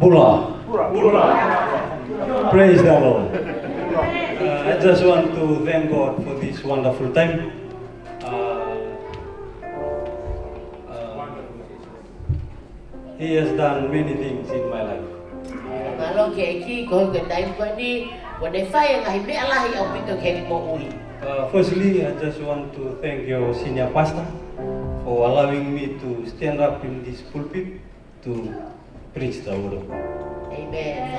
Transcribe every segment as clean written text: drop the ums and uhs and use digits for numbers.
Bula. Praise the Lord. I just want to thank God for this wonderful time. He has done many things in my life. Firstly, I just want to thank your senior pastor for allowing me to stand up in this pulpit to preach the word of God. Amen.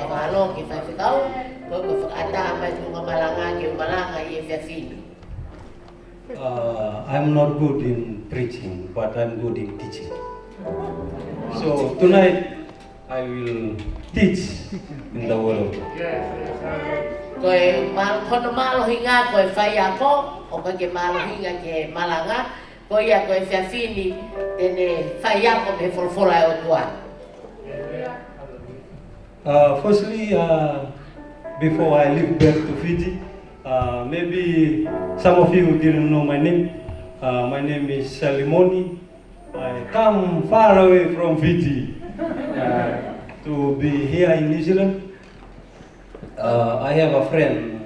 I'm not good in preaching, but I'm good in teaching. So tonight I will teach in the word of God. Firstly, before I leave back to Fiji, maybe some of you didn't know my name. My name is Salimoni. I come far away from Fiji to be here in New Zealand. I have a friend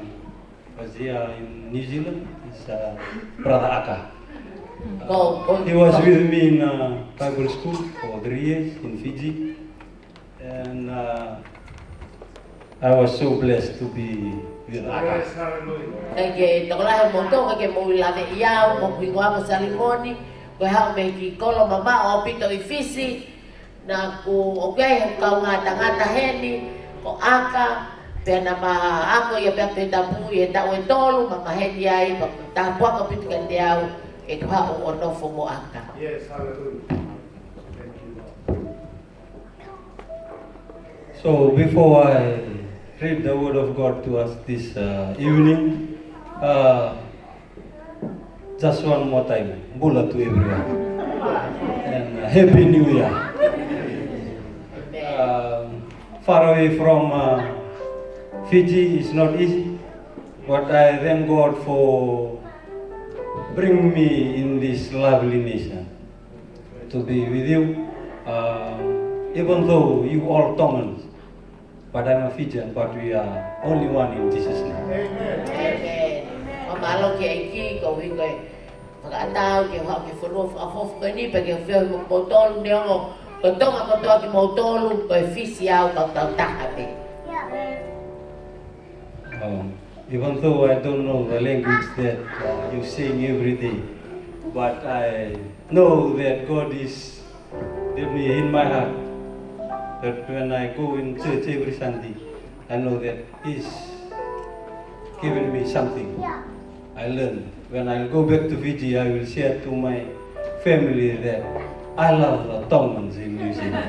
who was here in New Zealand. It's Brother Aka. He was with me in Bible school for 3 years in Fiji. And I was so blessed to be with Aka. Yes, hallelujah. So before I read the word of God to us this evening, just one more time, Bula to everyone, and Happy New Year. Far away from Fiji is not easy, but I thank God for bringing me in this lovely nation to be with you. Even though you all Tongans, but I'm a Fijian, but we are only one in Jesus' name. Amen. Even though I don't know the language that you sing every day, but I know that God is with me in my heart. That when I go in church every Sunday, I know that He's given me something. I learned. When I go back to Fiji, I will share to my family that I love the Tongans in New Zealand.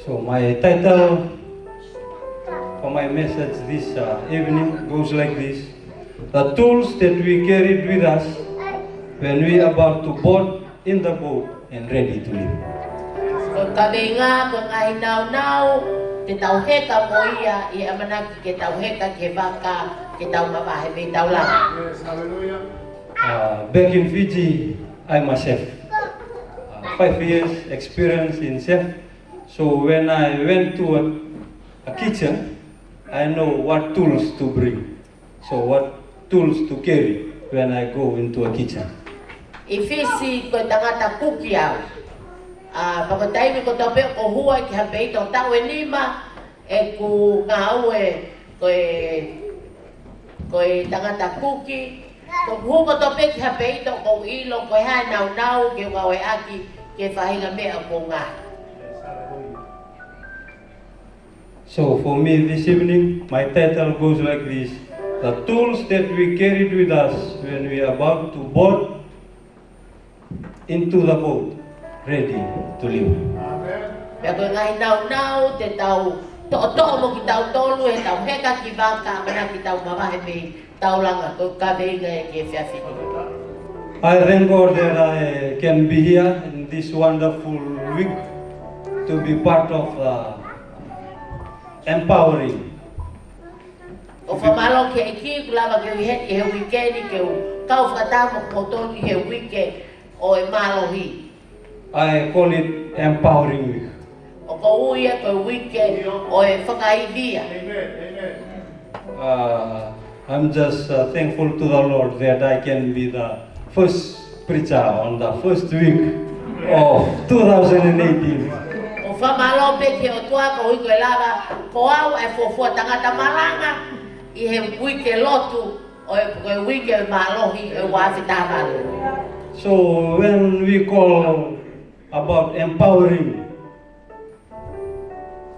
So my title for my message this evening goes like this: the tools that we carried with us when we are about to board in the boat and ready to leave. Back in Fiji, I'm a chef. 5 years experience in chef. So when I went to a kitchen, I know what tools to bring. So what tools to carry when I go into a kitchen. Ifisi ko tangata kukiau. Pagkatay ko tope ko huwag hape itong tawe lima ku ngawe ko tangata kuki. Ko huwag tope hape itong ko ilong ko hanaw ke ngawe aki ke fahinga me ako nga. So for me this evening, my title goes like this: the tools that we carried with us when we are about to board into the boat, ready to leave. Pero ngai nau te tau to mo ki tau tolu e tau heka ki vaka mana ki tau mamahe me tau langa ko ka veinga ke fiafi. I thank God that I can be here in this wonderful week to be part of empowering. O whamalo ke iki kulava ke uhet i he weekend ke u kau whakatamo kotonu i he weekend o e malohi. I call it empowering week. O ko uia ko weekend o e whakaivia. I'm just thankful to the Lord that I can be the first preacher on the first week of 2018. O whamalo pe ke o tua ko hui koe lava ko au e fofua tangata malanga i he weekend lotu o e weekend malohi e wawhitawalo. So when we call about empowering,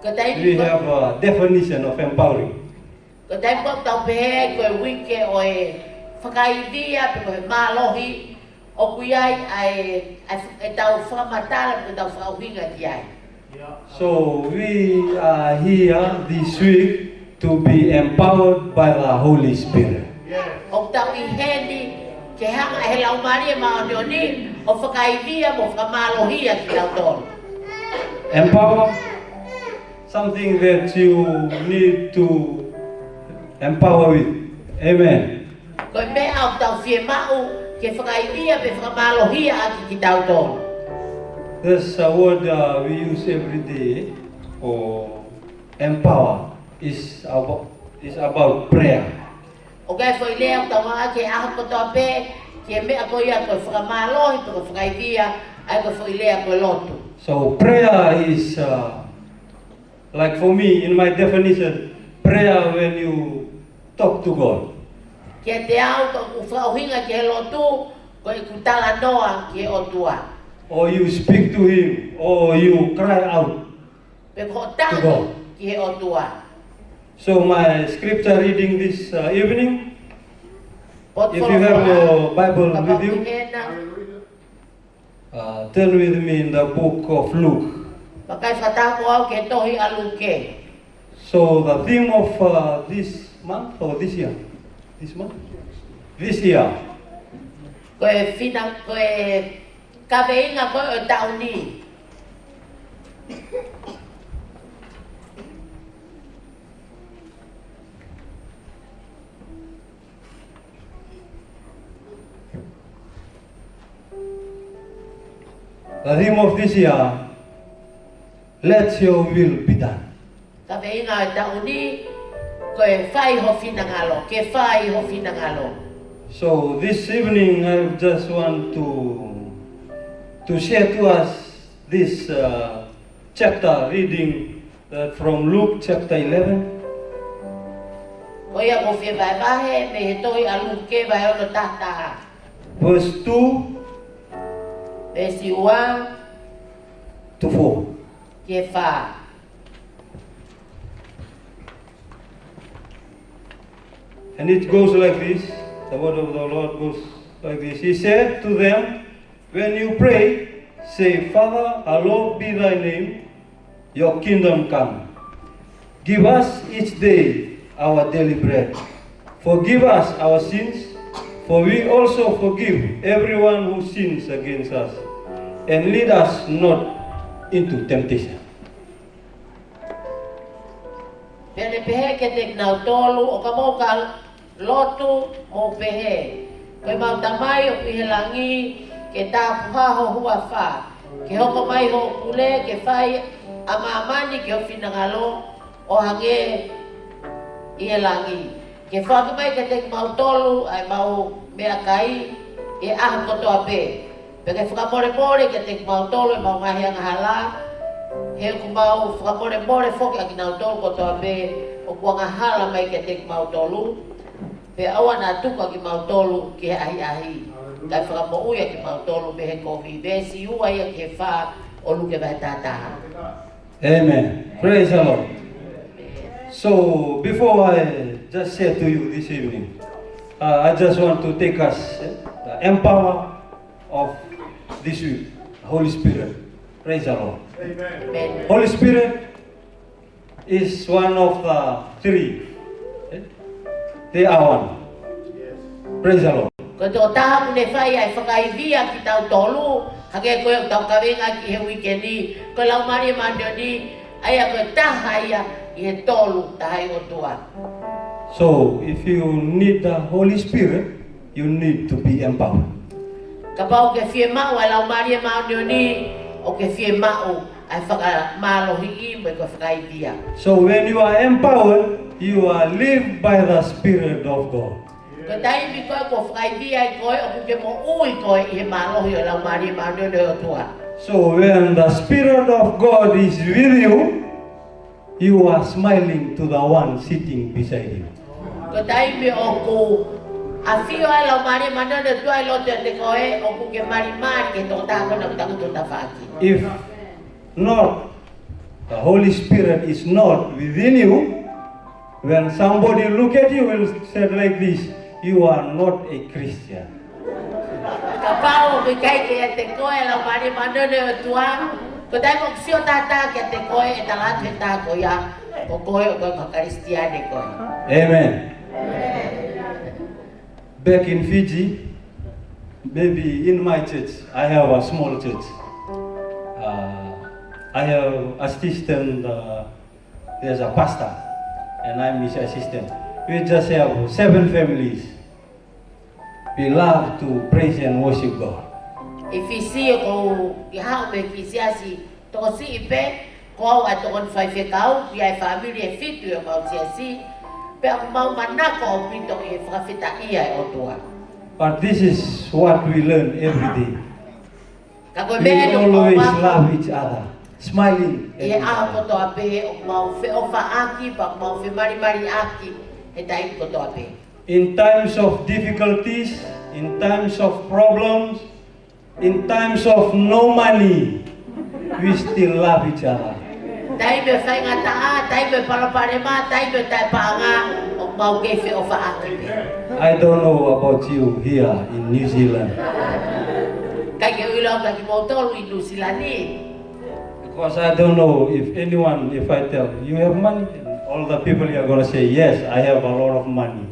we have a definition of empowering. Ko tai po tau pehe ko wike o e whakaivia pe ko e malohi o kuiai ai tau whamatala pe tau whakauhinga ki ai. So we are here this week to be empowered by the Holy Spirit. O tau i hendi ke hanga he lau maria maonioni o whakaivia mo whakamalohia ki tau tonu. Empower, something that you need to empower with. Amen. Ko e mea o tau fie mau ke whakaivia pe whakamalohia aki ki tau tonu. This word we use every day, or empower, is about prayer. O kai foi lea o tau maa ke aha kotoa pe ke mea ko ia ko whakamalohi pe ko whakaivia ai ko foi lea ko lotu. So prayer is, like for me, in my definition, prayer when you talk to God. Kia te au ko whauhinga ke lotu ko i kutala noa ke o tua. Or you speak to Him, or you cry out. Pe ko tangi ke o tua. So my scripture reading this evening, if you have your Bible with you, turn with me in the book of Luke. Pakai whatako au ke tohi aluke. So the theme of this month or this year? This month? This year. Ko e fina ko e kaweinga ko o tauni. The theme of this year, let your will be done. Kaweinga o tauni ko e whai ho fina ngalo. Ke whai ho fina ngalo. So this evening I just want to share to us this chapter reading from Luke chapter 11. Ko ia ko fie vai vahe me he tohi aluke vai ono tata. Verse 2 Versi 1 to 4. ke wha. And it goes like this. The word of the Lord goes like this. He said to them, when you pray, say, Father, hallowed be thy name, your kingdom come. Give us each day our daily bread. Forgive us our sins, for we also forgive everyone who sins against us. And lead us not into temptation. Pene pehe ke te nau tolu o ka mau ka lotu mo pehe. Koe mau tamai o pihelangi ke tā puhaho hua wha. Ke hoko mai ho kule ke whai ama amani ke o whinangalo o hange i he langi. Ke whaka mai ke te mau tolu ai mau mea kai e aha kotoa pe. Pe ke whakamore ke te mau tolu e mau ngahi anga hala. He ku mau whakamore foki aki nau tolu kotoa pe o kuanga hala mai ke te mau tolu. Pe awa na tuka ki mau tolu ki he ahi ahi. Kai whakamo uia ki mau tolu me he kofi. Vesi ua ia ki he wha o luke vai tātaha. Amen. Praise the Lord. So, before I just share to you this evening, I just want to take us the empower of this week, Holy Spirit. Praise the Lord. Amen. Holy Spirit is one of the three. They are one. Praise the Lord. Ko tō taha mune whai ai whakaivia ki tau tolu, hake koe o tau kawenga ki he wikendi, ko lau mari mandioni, Ai a koe taha ia I he tolu tahai o tua. So, if you need the Holy Spirit, you need to be empowered. Ka pau ke fie mau ai lau maria mau ni o ke fie mau ai whaka mālohi I mo I ko whakaitia. So, when you are empowered, you are lived by the Spirit of God. Ko tai mi koe ko whakaitia I koe o kuke mo ui koe I he mālohi o lau maria mau ni o tua. So, when the Spirit of God is with you, you are smiling to the one sitting beside you. Ko tai mi o ku a fio ai lau maria mau ni o tua I lote te koe o kuke mari ke tō tāko na kutakutu ta whaki. If not, the Holy Spirit is not within you, when somebody look at you will say like this, you are not a Christian. Ka pau mi kai ke te koe lau maria mau ni o tua. Ko dai mo sio tata ke te koe e tala te ta ko ya ko koe o koe kristiane koe. Amen. Back in Fiji, maybe in my church, I have a small church. I have assistant, there's a pastor, and I'm his assistant. We just have 7 families. We love to praise and worship God. If you see ko I hao me ki siasi to si pe ko wa to kon fai fe kau bi ai family e fitu e mau siasi pe mau mana ko pito e fra fita ia o tua. But this is what we learn every day. Ka ko We be no always ko love each other, smiling. at e each a ko other. to ape o mau fe o fa aki pa mau fe mari aki e dai ko to ape. In times of difficulties, in times of problems, in times of no money, we still love each other. Dai me fai ngata a, dai me parapare ma, dai me tai paanga o mau ke fe o fa aki pe. I don't know about you here in New Zealand, Kai ke ulo ka ki mo tolu I New Zealand ni. because I don't know if anyone, if I tell you have money, all the people are going to say, yes, I have a lot of money.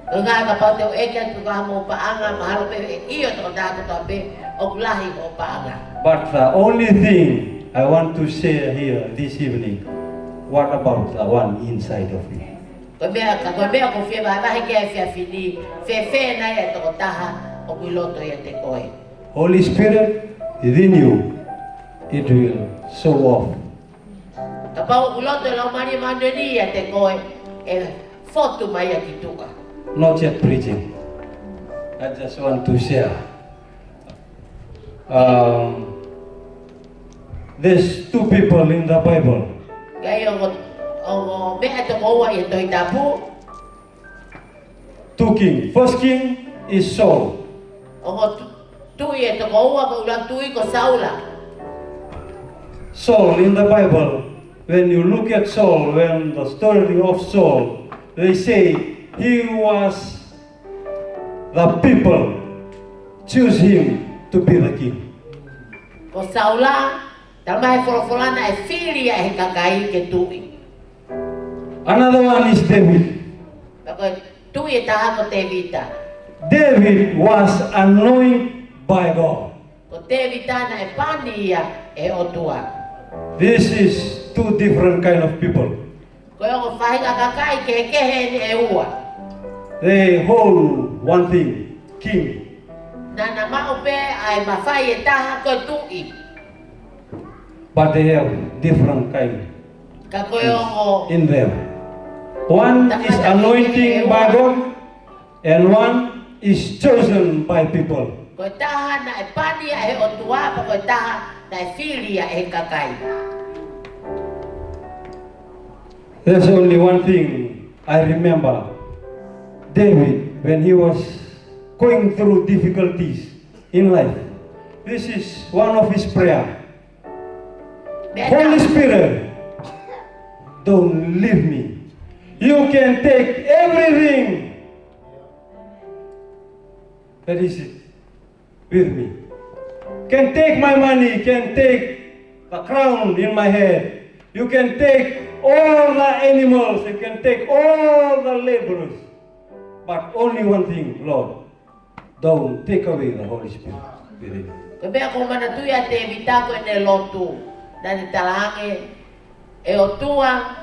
Ko nga ka pa te o eke ko ka mo paanga mahalo pe iyo to da ko to pe o lahi o paanga. But the only thing I want to say here this evening, what about the one inside of me? Ko mea ko fie ba ba ke fie fini fe na e to taha o piloto e te koe. Holy Spirit within you, it will show off. Ka pa o piloto la mari mandeni e te koe e foto mai a kituka. Not yet preaching. I just want to share. There's 2 people in the Bible. Kai o mea te koa e to tapu 2 kings. First king is Saul. o tu e te koa ko la tu ko Saula. Saul in the Bible, when you look at Saul, when the story of Saul, they say he was, the people choose him to be the king. Ko Saula tamai folofolana e filia e kakai ke tui. Another one is David. Ko tui e taha ko te vita. David was anointed by God. Ko te vita na e pania e otua. This is 2 different kind of people. Ko o fai ka kakai ke he e ua. They hold one thing, king. Na mau pe ai mafai e taha ko tui. But they have different kind Ka ko o in them. One is anointing by God, and one is chosen by people. ko taha na e pania e otua pa ko taha na e filia e kakai. There's only one thing I remember. David, when he was going through difficulties in life, this is one of his prayer. Holy Spirit, don't leave me. You can take everything that is with me. Can take my money, can take the crown in my head. You can take all the animals, you can take all the laborers. But only one thing, Lord, don't take away the Holy Spirit within you. Ko mea ko mana tui a te vita ko e ne lotu. Na ni talange e o tua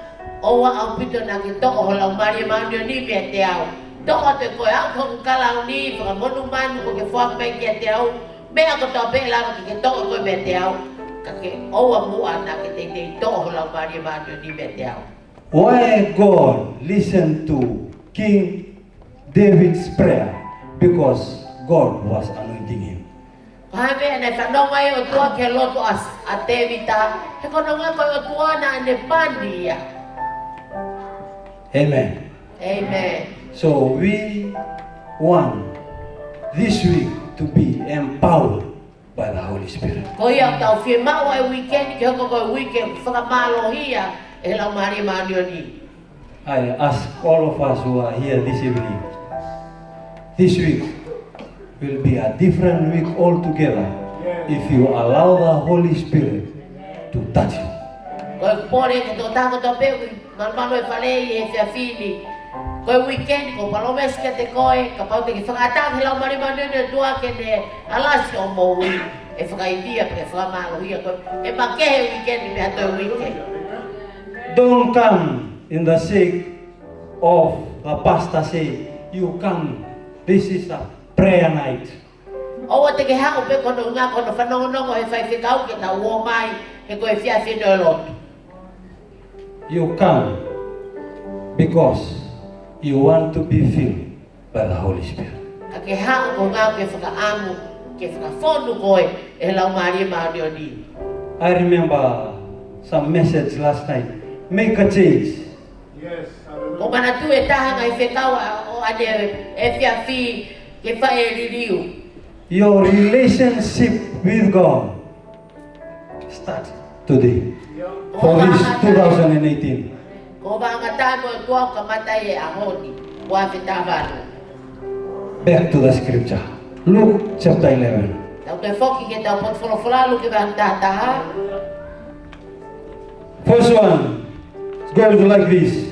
o wa au pito na ki to o la mari mani ni me te au to o te ko au ko kala ni fa monu manu ko ke fa pe ke te au me a ko to pe la ki to ko me te au ka ke o wa mu ana ke te to o la mari mani ni me te au. Why God listened to King David's prayer? Because God was anointing him. Kami na tanong ay o tua ke loto as atevita he kono nga ko o tua na ne pandia. Amen. Amen. So we want this week to be empowered by the Holy Spirit. Ko ia tau firma o weekend ke ko weekend fa malo hia e la mari mani ni. I ask all of us who are here this evening, this week will be a different week altogether if you allow the Holy Spirit to touch you. Ko pore ke to ta ko to pe mano e fale e fia fini. Ko weekend ko palomes ke te koe ka pau te ki whakatang he lau mari mani ne tua ke ne alasi o moui e whakaitia pe whakamalo hia ko e makehe weekend me ato weekend. Don't come in the sake of the pastor say, you come, this is a prayer night. O te ke hao pe kono nga kono whanongonongo he whai whikau ke na uo mai he koe fia whino e lotu. You come because you want to be filled by the Holy Spirit. Ka ke hao ko ngau ke whakaamu ke whakafonu koe e lau mari mani o ni. I remember some message last night. Make a change. Ko mana tu e taha ngai whikau o ane e fia fi ke whae ririu. Your relationship with God start today for this 2018. Ko vanga taimo e tua ka matai e ahoni. Wa whitawano. Back to the scripture. Luke chapter 11. Tau te whoki ke tau pot wholawholalu ke vang tātaha. First one, it goes like this.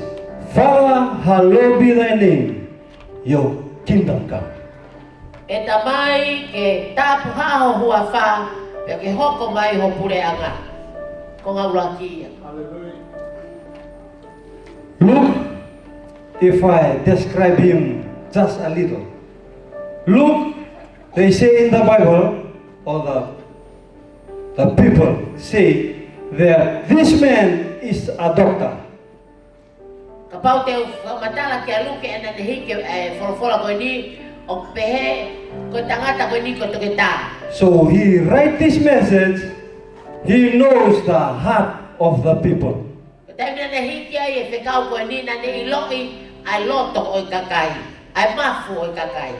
Father, hallowed be thy name. Your kingdom come. E tamai ke tāpu haho hua wha, pe ke hoko mai ho pureanga. Ko ngā urakia. Luke, if I describe him just a little. Luke, they say in the Bible, or the people say that this man is a doctor. Ka pau te matala ke aluke ena ne hike wholawhola koe ni, o pehe ko tangata koe ni ko toke tā. So he write this message, he knows the heart of the people. Ko taimina ne hike ai e whekau koe ni na ne iloi ai loto o i kakai, ai mafu o i kakai.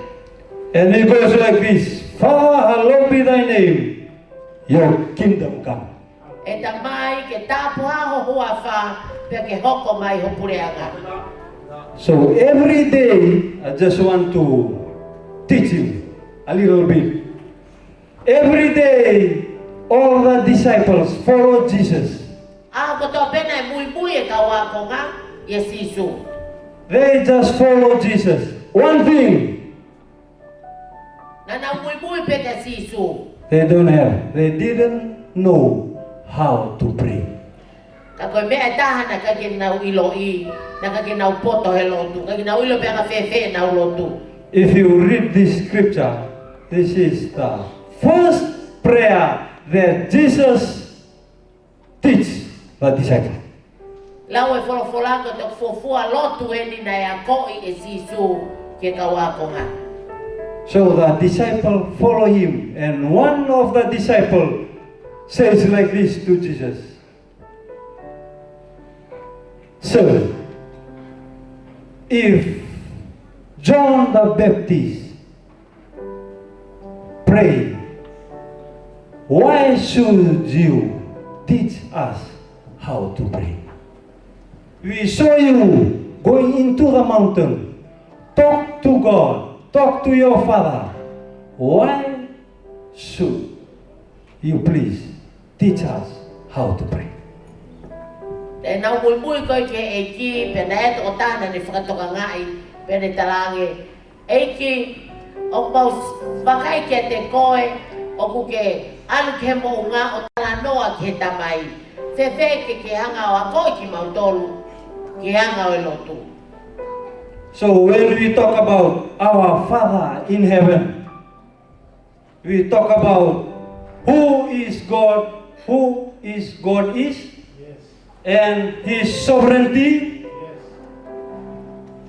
And he goes like this, Father, hallowed be thy name, your kingdom come. E tamai ke tāpu haho hua wha, pe ke hoko mai ho pureanga. So every day, I just want to teach you a little bit. Every day, all the disciples followed Jesus. Ah, ko tō pena e mui mui e kawa ko ngā, Yesisu. They just followed Jesus. One thing Nana mui mui pe ke Sisu. they don't have. They didn't know how to pray. Ka koe mea taha na ka ke nau ilo i, na ka ke nau poto he lotu, ka ke nau ilo pe ka whewhe nau lotu. If you read this scripture, this is the first prayer that Jesus teach the disciples. Lau e wholawholango te fofua lotu e ni na ea koi e Sisu ke kawa ko ngā. So the disciple follow him, and one of the disciple says like this to Jesus, Sir, if John the Baptist prayed, why should you teach us how to pray? We saw you going into the mountain, talk to God, talk to your Father. Why should you please teach us how to pray? E nau mui mui koe ke e ki, pe na e toko tāna ni whakatoka ngai, pe ne talange. E ki, o mau wakai ke te koe, o ku ke alu ke mo ngā o tala noa ke tamai. Fefeke ke hanga o ako ki mautolu, ke hanga o lotu. So when we talk about our Father in heaven, we talk about who is God is, and His sovereignty.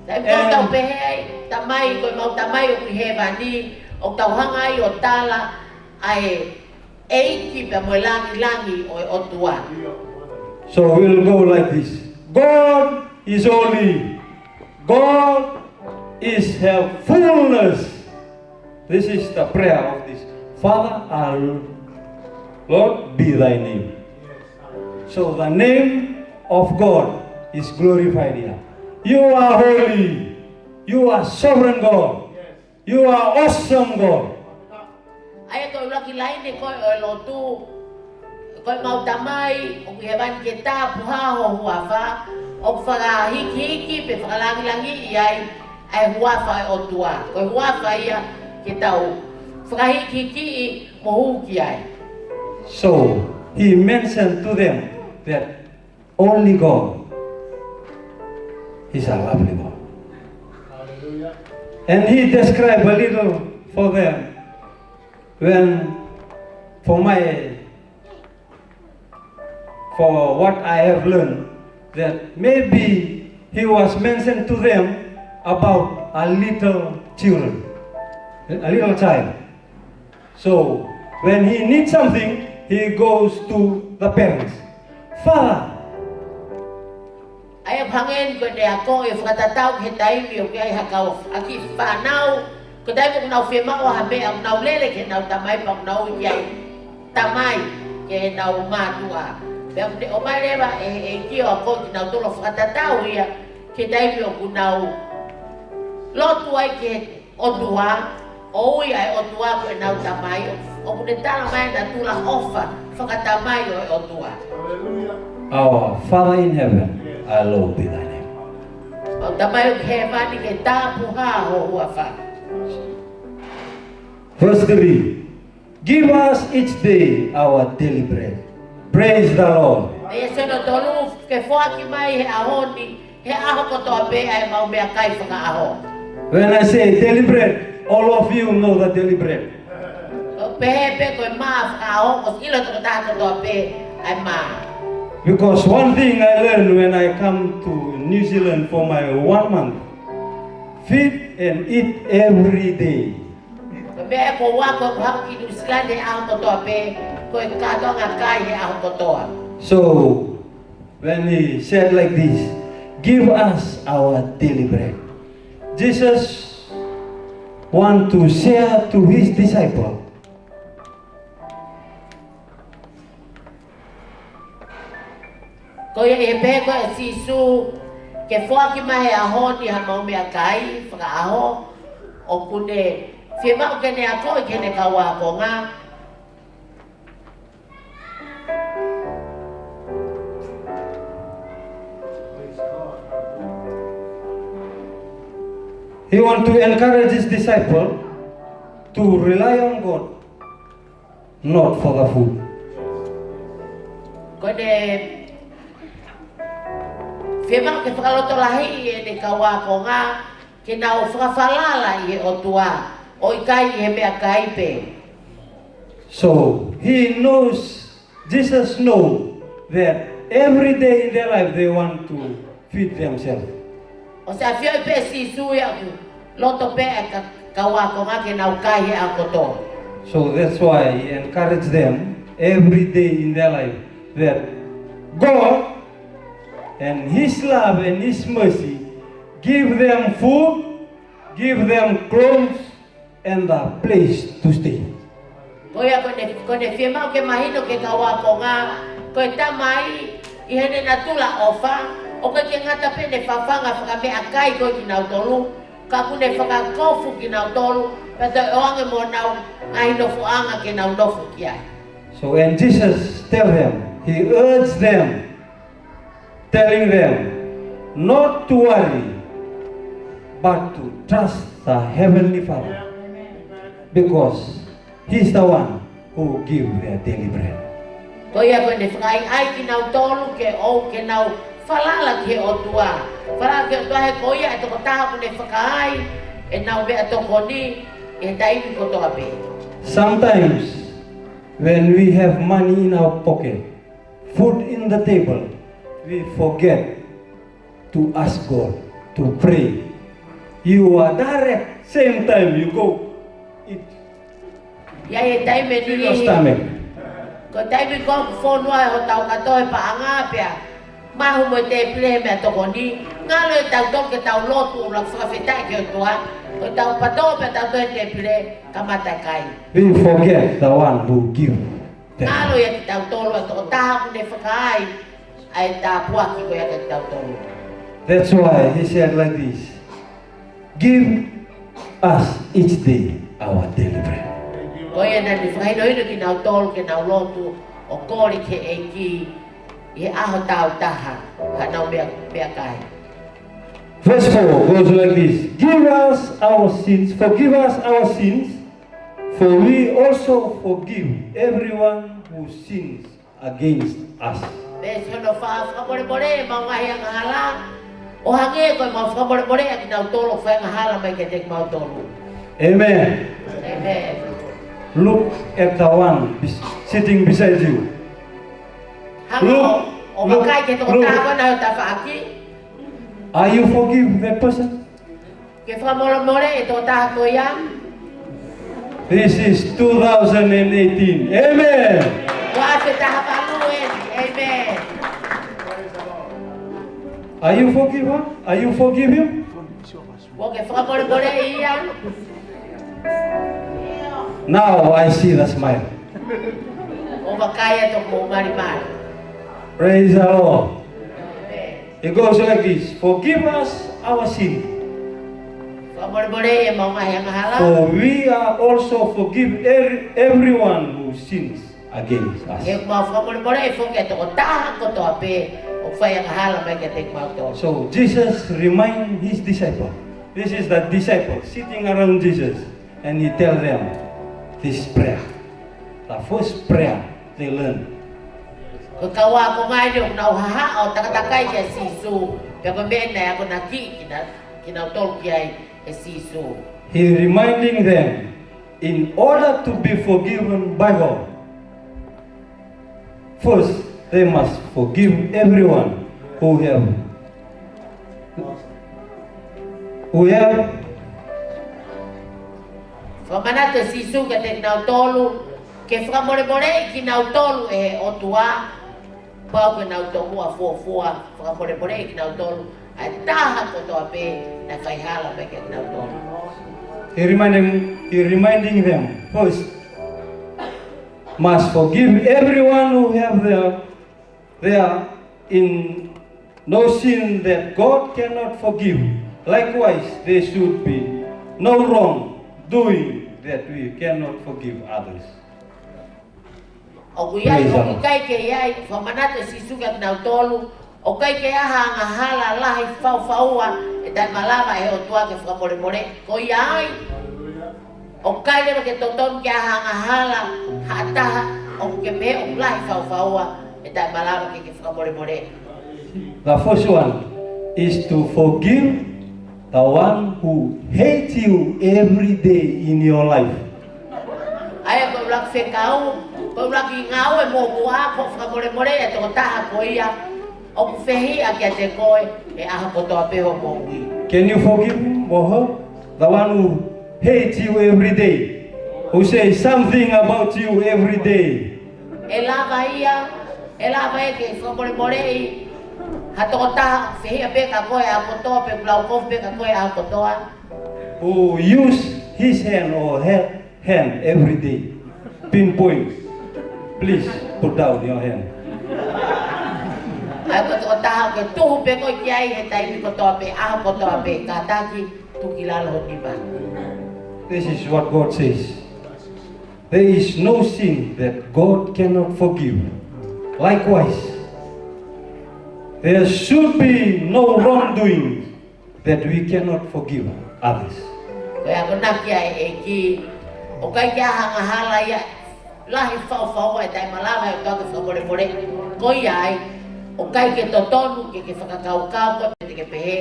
Dai ko tau pehe tamai ko mau tamai o hevani o tau hanga I o tala ai eiki pe mo langi o otua. So we'll go like this. God is holy. God is her fullness. This is the prayer of this. Father, our Lord, be thy name. So the name of God is glorified here. You are holy. You are sovereign God. You are awesome God. Ai ko laki lain ko o lotu ko mau tamai o hevan ke ta puha ho huafa o fara hiki pe fara langi iai ai huafa o tua ko huafa ia ke tau fara hiki mo hu ki ai. So he mentioned to them that only God is a lovely God. Hallelujah. And he described a little for them when for what I have learned, that maybe he was mentioned to them about a little child. So when he needs something, he goes to the parents. Father, Ai pangen ko de ako e fratatau ke tai mi o ke ai hakau aki fanau ko dai ko nau fema o habe au nau lele ke nau tamai pa nau yai tamai ke nau matua pe de o mai leva e ki o ko nau to lo fratatau ia ke dai mi o ku nau lotu ai ke o tua o ia o tua ko nau tamai o ku de tala mai na tula ofa fakatamai o tua. Hallelujah. our Father in heaven, hallowed be thy name. Ang tamay heaven ke tapu ha ho huafa. Verse 3. Give us each day our daily bread. Praise the Lord. Ay seno tolu ke foa ki mai he ahoni he aho ko to be ay mau me kai faka aho. When I say daily bread, all of you know the daily bread. Pe ko ma faka aho ko ilo to ta ko to be ay ma. Because one thing I learned when I come to New Zealand for my 1 month, feed and eat every day. Be ko wa ko ha ki du slande aho ko to be ko ka to nga kai he aho ko to. So when he said like this, give us our daily bread. Jesus want to share to his disciple Ko ye be ko sisu ke foa ki mai aho ni ha mau me kai faka aho o kune fema ke ne ako ke ne kawa ko nga. Praise God. he want to encourage his disciple to rely on God, not for the food. Ko ne fema ke whakaloto lahi e ne kawa ko nga ke na o whakawhalala i o tua o i kai he mea kai pe. So he knows, Jesus knows that every day in their life they want to feed themselves. O sa fio i pe si sui aku loto pe e kawa ko nga ke na o kai he a koto. So that's why he encouraged them every day in their life that God and His love and His mercy give them food, give them clothes, and a place to stay. Koia ko ne fema ke mahino ke kawa ko nga ko tamai i hene na tula ofa o ke ngata pe ne fafanga faka me akai ko ki na tolu ka ku ne faka kofu ki na tolu pa te oange mo na ai no fuanga ke na no fukia. So when Jesus tell them, He urged them, telling them not to worry, but to trust the Heavenly Father, because He's the one who gives their daily bread. Ko ia ko ne whakai ai ki nau tolu ke o ke nau whalala ke o tua. Whalala ke o tua he ko ia e toko taha ko ne whakai e nau mea toko ni e taimi ko toa pe. Sometimes, when we have money in our pocket, food in the table, we forget to ask God to pray. You are direct, same time you go eat Ia e taime in your ni stomach. ko taimi ko whonua e ho tau katoe pa anga pia. Mahu mo te pile mea toko ni. Ngalo e tau toke tau lotu o la whakawhetai ke o tua. Ko tau pato pe tau toe te pile kamata kai. We forget the one who give. Ngalo ia ki tau tolu e toko taha kune whakai. Ai tā puaki ko ia ki tau tolu. That's why he said like this: give us each day our daily bread. Ko ia nani whakaino ino ki nau tolu ke nau lotu o kori ke e ki i aho tau taha ka nau mea kai. Verse 4 goes like this: give us our sins, forgive us our sins, for we also forgive everyone who sins against us. Besi hono whakabore mau ngahi ang hala. O hange ko mau whakabore ki nau tolu whainga hala mai ke tek mau tolu. Amen. Amen. Look at the one sitting beside you. Hango o makai ke toko taha na ta whaaki. Are you forgive that person? Ke whakamore e toko taha ko ia. This is 2018. Amen. Wa te taha whanuen. Amen. Are you forgive her? Are you forgive him? Wa ke whakamore ia. Now I see the smile. O makai e toko marimari. Praise the Lord. Amen. It goes like this: forgive us our sin, Whakamore e mau ngahi ang hala. for we are also forgive everyone who sins against us. E mau whakamore e whoke toko taha ko toa pe. O whai ang hala mai ke tek mau tolu. So Jesus remind his disciple. This is the disciple sitting around Jesus, and he tell them this prayer. The first prayer they learn. Ko kawa ko ngai ni nau haha o takatakai ke sisu. Pe ko mena ako naki kina tol kiai e sisu. He reminding them, in order to be forgiven by God, first they must forgive everyone who have Whamana te sisu ke te nau tolu. Ke whakamore ki nau tolu e o tua. Pau ke nau tolu a fua. Whakamore ki nau tolu. Ai taha ko toa pe na whaihala mai ke nau tolu. He reminding them, first must forgive everyone who have their in no sin that God cannot forgive. Likewise, there should be no wrong doing that we cannot forgive others. O kuiai o ki kai ke iai whamana te sisu ke nau tolu. O kai ke aha nga hala lahi whaua e tai malama e o tua ke whakamore. Ko iai o kai lero ke toton ke aha nga hala hataha o ke me o lahi whaua e tai malama ke whakamore. The first one is to forgive the one who hates you every day in your life. Ai ko lak whekau, ko lak i ngau e mo mua ko whakamore e toko taha ko ia. O ku whehi a kia te koe e aha ko toa peho mo ui. Can you forgive him or her? The one who hates you every day, who says something about you every day. E lava ia ke whakamore i. Ha toko taha whehi a peka koe a ko toa pe kulau kof peka koe a ko toa. Who use his hand or her hand every day. Pinpoint. Please put down your hand. Ai ko toko taha ke tuhu pe koe kiai he taimi ko toa pe aha ko toa pe ka taki tuki lalo ni ba. This is what God says. There is no sin that God cannot forgive. Likewise, there should be no wrongdoing that we cannot forgive others. Kaya ako na kia e ki o kai kia hanga hala ia lahi whao e tai malama e kau ke whakamore koi ai o kai ke totonu ke whakakau ko te ke pehe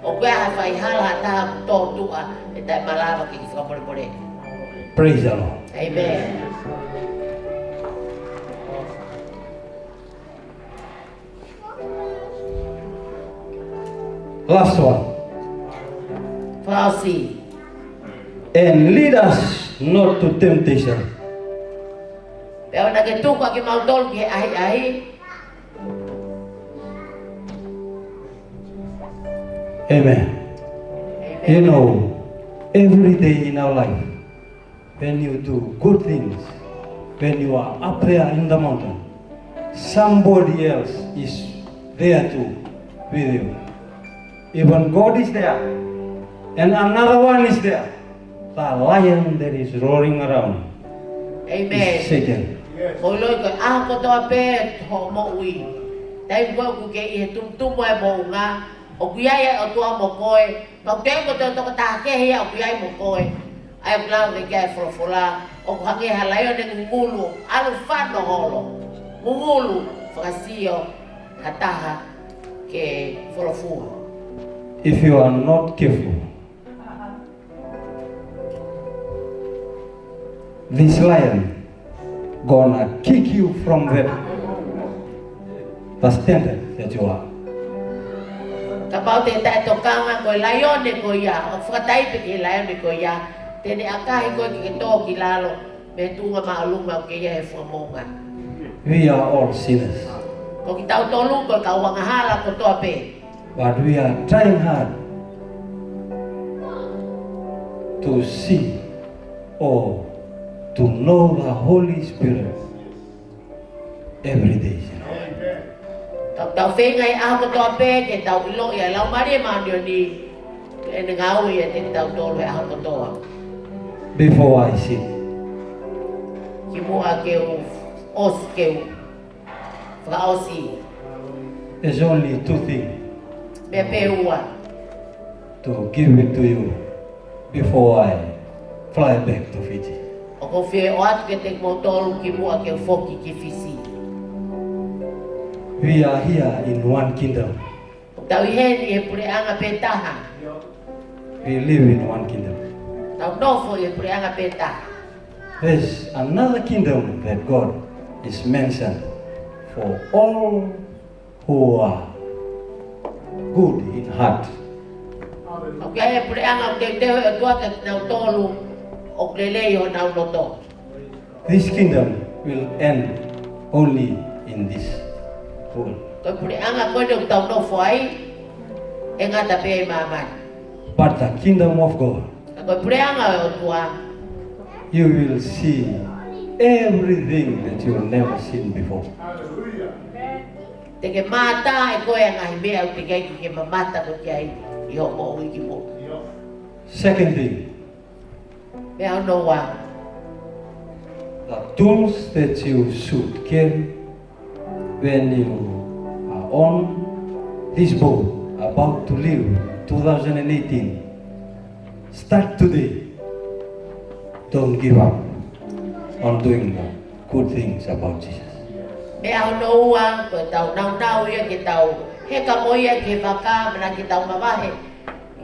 o koe ha whai hala taha tōtua e tai malama ke whakamore. Praise the Lord. Amen. Last one. Whaosi. And lead us not to temptation. Peo na ke tuka ke mautol ke ahi. Amen. You know, every day in our life, when you do good things, when you are up there in the mountain, somebody else is there too with you. Even God is there, and another one is there. The lion that is roaring around. Amen. Is Satan. Ko loi ko ko toa pe ho mo ui. Dai ko ku ke I tum e mo nga. O ku ia o tua mo koe. Ma te ko to ta ke ia o ku ia mo koe. Ai plan de ke fola. O ku hange halayo ne ngulu. Alu fano holo. Ngulu fakasio hataha ke folofu. If you are not careful, this lion gonna kick you from the standard that you are. Kapau te tai tokanga ko lion ko ia. O fatai pe ke lion ko ia. Tene akahi ko ke to ki lalo. Me tunga maalunga ke ia e fuamonga. We are all sinners, Ko ki tau tolu ko ka wanga hala ko toa pe. but we are trying hard to see or to know the Holy Spirit every day. Tau whengai aho ko toa pe ke tau ilo ia lau mari mandio ni e ngau ia te tau tolu e aho ko toa. Before I sit, Ki mua ke u os ke u. Whaka osi. there's only two things Me pe ua. to give it to you before I fly back to Fiji. O ko whie o atu ke te mo tolu ki mua ke u foki ki fisi. We are here in one kingdom. Tau I heni e pure anga pe taha. We live in one kingdom. Tau nofo e pure anga pe taha. There's another kingdom that God is mentioned for all who are good in heart. O kia e pure anga te teho e tua ke nau tolu o klelei o nau noto. This kingdom will end only in this world. Ko pure anga ko te tau nofo ai e ngata pe e mamai. But the kingdom of God, Ko pure anga o tua you will see everything that you have never seen before. Hallelujah. te ke mata e koe ngahi mea o te kei ki ke mamata ko kia I ho mo ui ki mo. Second thing, Mea no wa. the tools that you should carry when you are on this boat about to leave 2018. Start today. Don't give up on doing the good things about Jesus. Mea no wa ko tau nau ia ke tau he ka mo ia ke waka mana ke tau mawahe.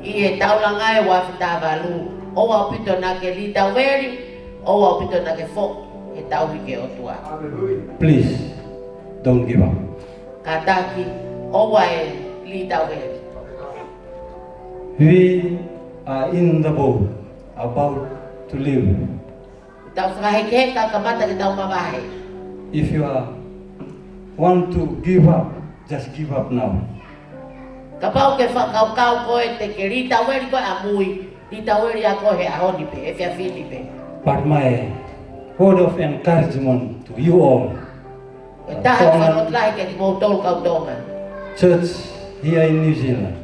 I e tau langai wa whita walu. O wa pito na ke li tau veri, o wa pito na ke fo. He tau hi ke o tua. Hallelujah. Please, don't give up. Kataki, o wa e li tau veri. We are in the boat about to leave. Tau whakaheke ka kamata ke tau mawahe. If you want to give up, just give up now. Ka pau ke whakau koe te ke li tau veri koe a mui. Li tau veri a koe he ahoni pe, e whia whini pe. But my word of encouragement to you all, E taha whanot lahi ke ki mou tolu kau tonga. church here in New Zealand,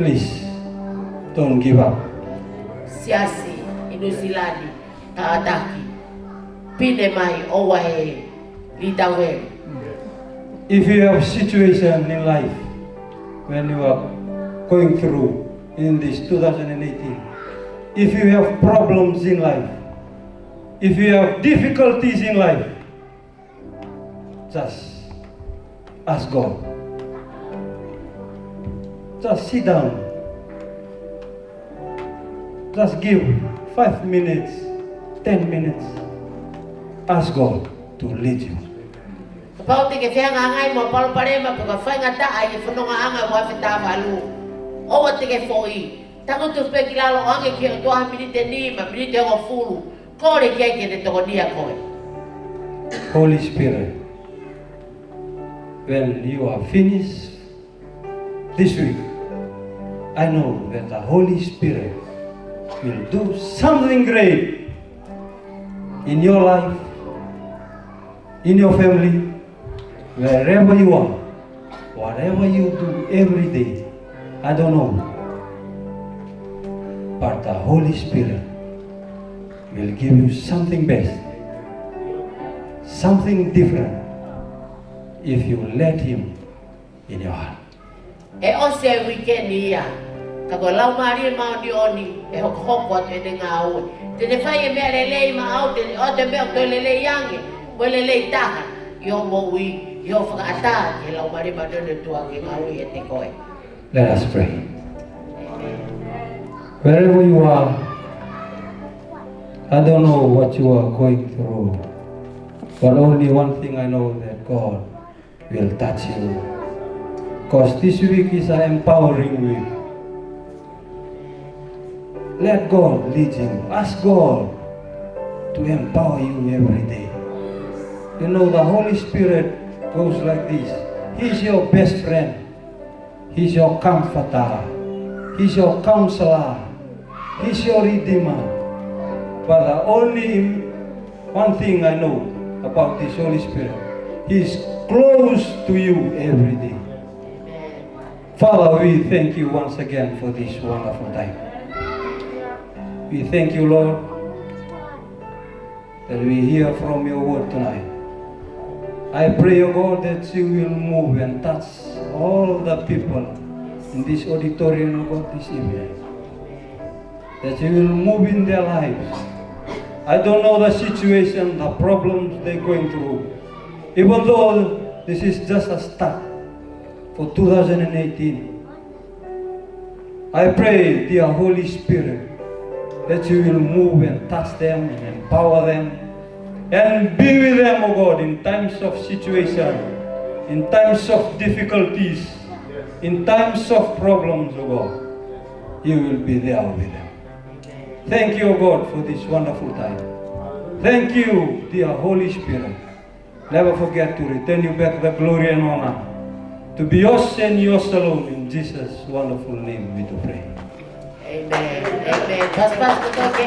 please don't give up. Siasi, inusilani, taataki. Pine mai o wa e li tau veri. If you have situation in life when you are going through in this 2018, if you have problems in life, If you have difficulties in life, just ask God. Just sit down. Just give 5 minutes, 10 minutes. Ask God to lead you. Pau te ke whianga ngai mo palo parema pe ka whainga ta ai e whanonga anga wa whita walu. O wa te ke fōi. Tako tu whpe ki lalo ange ki o toha minite ni ma minite o fulu. Kore ki ai ke te toko nia koe. Holy Spirit, when you are finished this week, I know that the Holy Spirit will do something great in your life, in your family, wherever you are, whatever you do every day. I don't know, but the Holy Spirit will give you something best, something different, if you let Him in your heart. E o se weekend ia. Ka ko lau mari ma ni oni e hok hoko atu e ngā ue. Te te whai e mea lelei ma au te o te mea o te lelei yange. Mo lelei taha. I o mo ui, i o whakaata ke lau mari ma nene tua ke ngā ue e te koe. Let us pray. Wherever you are, I don't know what you are going through, but only one thing I know, that God will touch you. Because this week is an empowering week. Let God lead you. Ask God to empower you every day. You know, the Holy Spirit goes like this. He's your best friend. He's your comforter. He's your counselor. He's your redeemer. But the only one thing I know about this Holy Spirit, He's close to you every day. Father, we thank you once again for this wonderful time. We thank you, Lord, that we hear from your word tonight. I pray, O God, that you will move and touch all the people in this auditorium, O God, this evening. That you will move in their lives. I don't know the situation, the problems they're going through. Even though this is just a start for 2018. I pray, dear Holy Spirit, that you will move and touch them and empower them and be with them, O God, in times of situation, in times of difficulties, in times of problems, O God. You will be there with them. Thank you, O God, for this wonderful time. Thank you, dear Holy Spirit. Never forget to return you back the glory and honor, to be yours and yours alone. In Jesus' wonderful name we do pray. Amen. Amen. Pas-pas ko to,